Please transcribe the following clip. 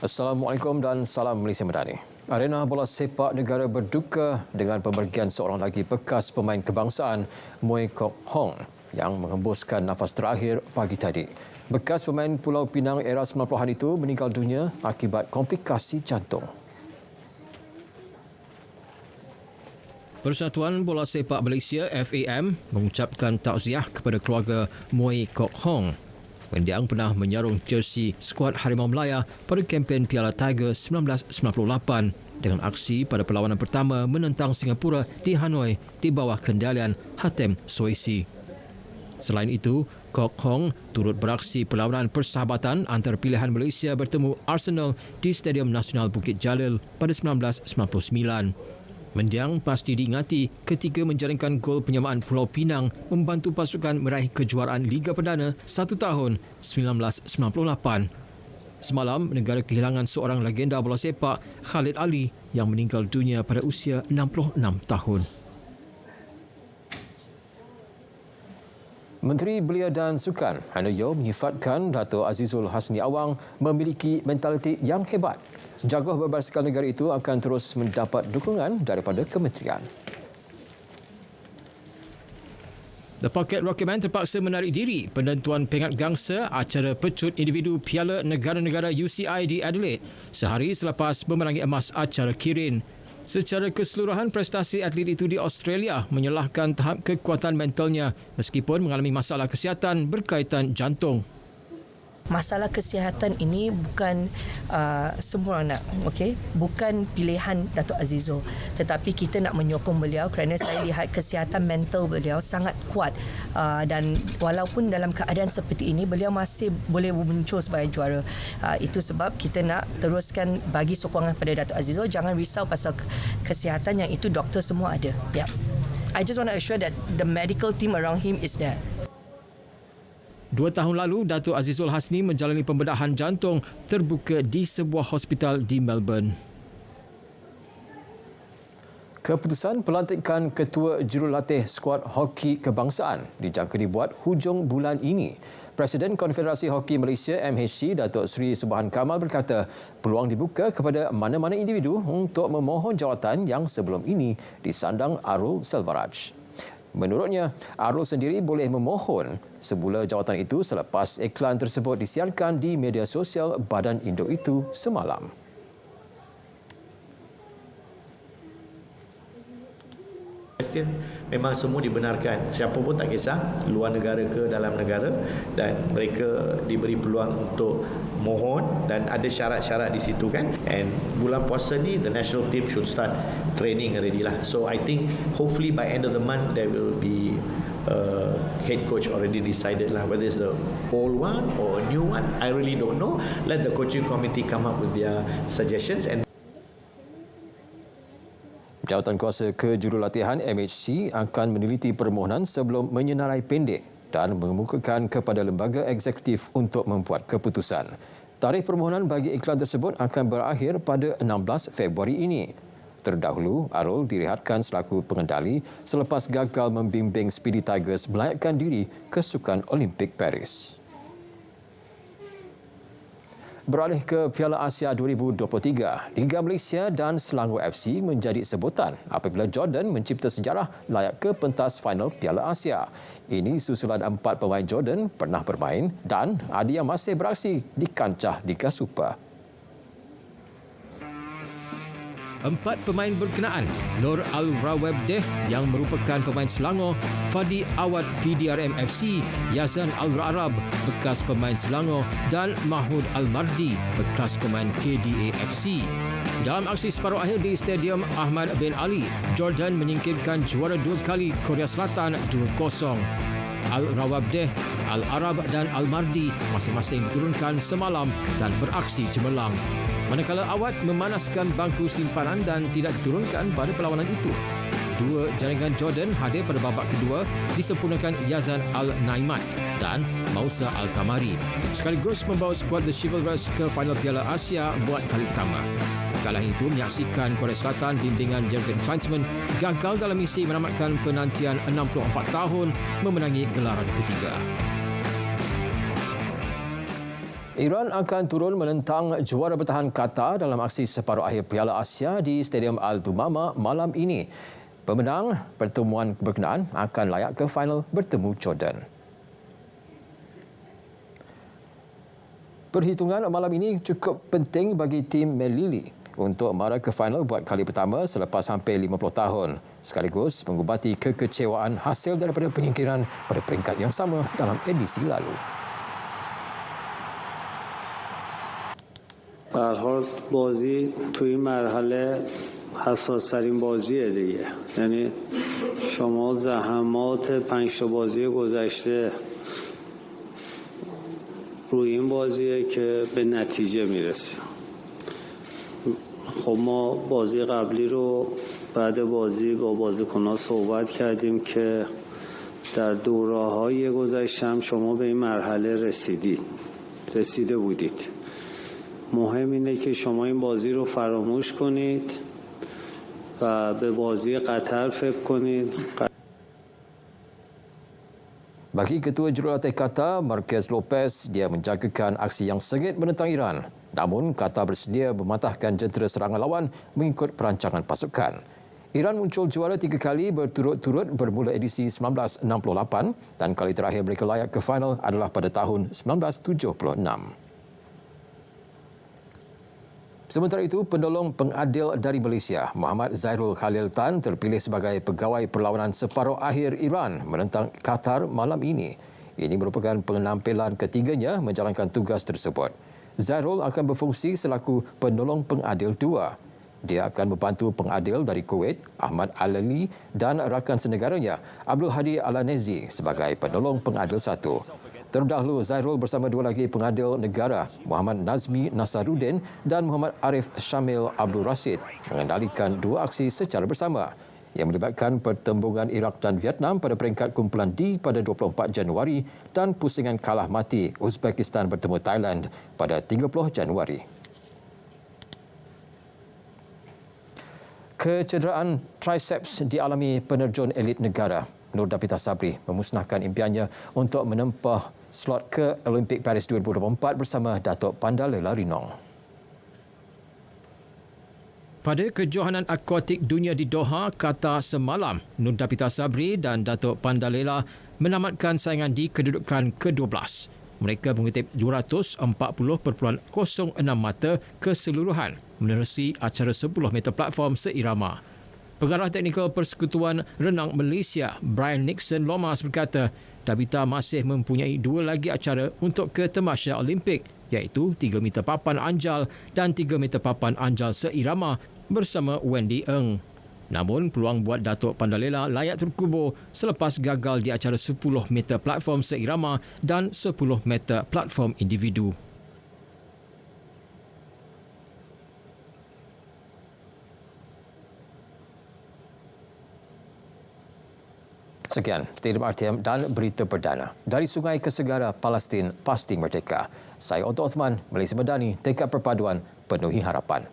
Assalamualaikum dan salam Malaysia Madani. Arena bola sepak negara berduka dengan pemergian seorang lagi bekas pemain kebangsaan, Muay Kok Hong, yang menghembuskan nafas terakhir pagi tadi. Bekas pemain Pulau Pinang era 90-an itu meninggal dunia akibat komplikasi jantung. Persatuan Bola Sepak Malaysia FAM mengucapkan takziah kepada keluarga Muay Kok Hong yang pernah menyarung jersey skuad Harimau Melaya pada kempen Piala Tiger 1998 dengan aksi pada perlawanan pertama menentang Singapura di Hanoi di bawah kendalian Hatem Soesi. Selain itu, Kok Hong turut beraksi perlawanan persahabatan antara pilihan Malaysia bertemu Arsenal di Stadium Nasional Bukit Jalil pada 1999. Mendiang pasti diingati ketika menjaringkan gol penyamaan Pulau Pinang membantu pasukan meraih kejuaraan Liga Perdana 1 tahun 1998. Semalam, negara kehilangan seorang legenda bola sepak, Khalid Ali, yang meninggal dunia pada usia 66 tahun. Menteri Belia dan Sukan, Hannah Yeoh, menyifatkan Dato' Azizul Hasni Awang memiliki mentaliti yang hebat. Jaguar berbasikal negara itu akan terus mendapat dukungan daripada kementerian. The Pocket Rocketman terpaksa menarik diri penentuan peringkat gangsa acara pecut individu Piala Negara-Negara UCI di Adelaide sehari selepas memenangi emas acara Kirin. Secara keseluruhan, prestasi atlet itu di Australia menyalahkan tahap kekuatan mentalnya meskipun mengalami masalah kesihatan berkaitan jantung. Masalah kesihatan ini bukan semua orang nak, bukan pilihan Dato' Azizul, tetapi kita nak menyokong beliau kerana saya lihat kesihatan mental beliau sangat kuat, dan walaupun dalam keadaan seperti ini beliau masih boleh muncul sebagai juara. Itu sebab kita nak teruskan bagi sokongan pada Dato' Azizul. Jangan risau pasal kesihatan, yang itu doktor semua ada. I just want to assure that the medical team around him is there. 2 tahun lalu, Dato' Azizul Hasni menjalani pembedahan jantung terbuka di sebuah hospital di Melbourne. Keputusan pelantikan Ketua Jurulatih Skuad Hoki Kebangsaan dijangka dibuat hujung bulan ini. Presiden Konfederasi Hoki Malaysia MHC, Datuk Seri Subhan Kamal berkata peluang dibuka kepada mana-mana individu untuk memohon jawatan yang sebelum ini disandang Arul Selvaraj. Menurutnya, Arul sendiri boleh memohon semula jawatan itu selepas iklan tersebut disiarkan di media sosial badan induk itu semalam. Memang semua dibenarkan, siapa pun tak kisah, luar negara ke dalam negara, dan mereka diberi peluang untuk mohon dan ada syarat-syarat di situ kan. And bulan puasa ni the national team should start training already lah. So I think hopefully by end of the month there will be head coach already decided lah, whether it's the old one or a new one, I really don't know. Let the coaching committee come up with their suggestions. And Jawatan Kuasa Kejurulatihan MHC akan meneliti permohonan sebelum menyenarai pendek dan mengemukakan kepada lembaga eksekutif untuk membuat keputusan. Tarikh permohonan bagi iklan tersebut akan berakhir pada 16 Februari ini. Terdahulu, Arul direhatkan selaku pengendali selepas gagal membimbing Speedy Tigers melayakkan diri ke Sukan Olimpik Paris. Beralih ke Piala Asia 2023, Liga Malaysia dan Selangor FC menjadi sebutan apabila Jordan mencipta sejarah layak ke pentas final Piala Asia. Ini susulan 4 pemain Jordan pernah bermain dan ada yang masih beraksi di kancah Liga Super. 4 pemain berkenaan, Nur Al-Rawabdeh yang merupakan pemain Selangor, Fadi Awad PDRM FC, Yazan Al-Ra'rab bekas pemain Selangor dan Mahmud Al-Mardi bekas pemain KDA FC. Dalam aksi separuh akhir di Stadium Ahmad bin Ali, Jordan menyingkirkan juara 2 kali Korea Selatan 2-0. Al-Rawabdeh, Al-Arab dan Al-Mardi masing-masing diturunkan semalam dan beraksi cemerlang. Manakala Awad memanaskan bangku simpanan dan tidak diturunkan pada perlawanan itu. 2 jaringan Jordan hadir pada babak kedua disempurnakan Yazan Al-Naimat dan Mausa Al-Tamari, sekaligus membawa skuad The Chivalrous ke final Piala Asia buat kali pertama. Kekalahan itu menyaksikan Korea Selatan bimbingan Jurgen Klinsmann gagal dalam misi menamatkan penantian 64 tahun memenangi gelaran ketiga. Iran akan turun menentang juara bertahan Qatar dalam aksi separuh akhir Piala Asia di Stadium Al-Thumama malam ini. Pemenang pertemuan berkenaan akan layak ke final bertemu Jordan. Perhitungan malam ini cukup penting bagi tim Melili untuk mara ke final buat kali pertama selepas hampir 50 tahun, sekaligus mengubati kekecewaan hasil daripada penyingkiran pada peringkat yang sama dalam edisi lalu. به هر حال بازی توی مرحله حساس‌ترین بازیه دیگه، یعنی شما زحمات 5 تا بازی گذشته روی این بازیه که به نتیجه میرسیم. خب ما بازی قبلی رو بعد بازی با بازیکن‌ها صحبت کردیم که در دوره‌های گذشته هم شما به این مرحله رسیده بودید. مهم اینه که شما این بازی رو فراموش کنید و به بازی قطر فکر کنید. Bagi Ketua Jurulatih Qatar, Marquez Lopez, dia menjagakan aksi yang sengit menentang Iran. Namun, Qatar bersedia mematahkan jentera serangan lawan mengikut perancangan pasukan. Iran muncul juara 3 kali berturut-turut bermula edisi 1968 dan kali terakhir mereka layak ke final adalah pada tahun 1976. Sementara itu, penolong pengadil dari Malaysia, Muhammad Zairul Khalil Tan, terpilih sebagai pegawai perlawanan separuh akhir Iran menentang Qatar malam ini. Ini merupakan penampilan ketiganya menjalankan tugas tersebut. Zairul akan berfungsi selaku penolong pengadil 2. Dia akan membantu pengadil dari Kuwait, Ahmad Alali dan rakan senegaranya, Abdul Hadi Al-Anezi sebagai penolong pengadil 1. Terdahulu, Zairul bersama 2 lagi pengadil negara, Muhammad Nazmi Nasaruddin dan Muhammad Arif Syamil Abdul Rashid, mengendalikan 2 aksi secara bersama yang melibatkan pertembungan Iraq dan Vietnam pada peringkat kumpulan D pada 24 Januari dan pusingan kalah mati Uzbekistan bertemu Thailand pada 30 Januari. Kecederaan triceps dialami penerjun elit negara. Nur Dapita Sabri memusnahkan impiannya untuk menempah slot ke Olimpik Paris 2024 bersama Datuk Pandalela Rinong. Pada kejohanan akuatik dunia di Doha, Qatar semalam, Nur Dapita Sabri dan Datuk Pandalela menamatkan saingan di kedudukan ke-12. Mereka mengutip 240.06 mata keseluruhan menerusi acara 10 meter platform seirama. Pengarah teknikal Persekutuan Renang Malaysia, Brian Nixon Lomas berkata, Dapita masih mempunyai 2 lagi acara untuk ke Tamasya Olimpik, iaitu 3 meter papan anjal dan 3 meter papan anjal seirama bersama Wendy Ng. Namun, peluang buat Datuk Pandalela layak terkubur selepas gagal di acara 10 meter platform seirama dan 10 meter platform individu. Sekian, Stadium RTM dan berita perdana. Dari sungai ke segara, Palestin pasti merdeka. Saya Otto Othman, Malaysia Madani, tekad perpaduan, penuhi harapan.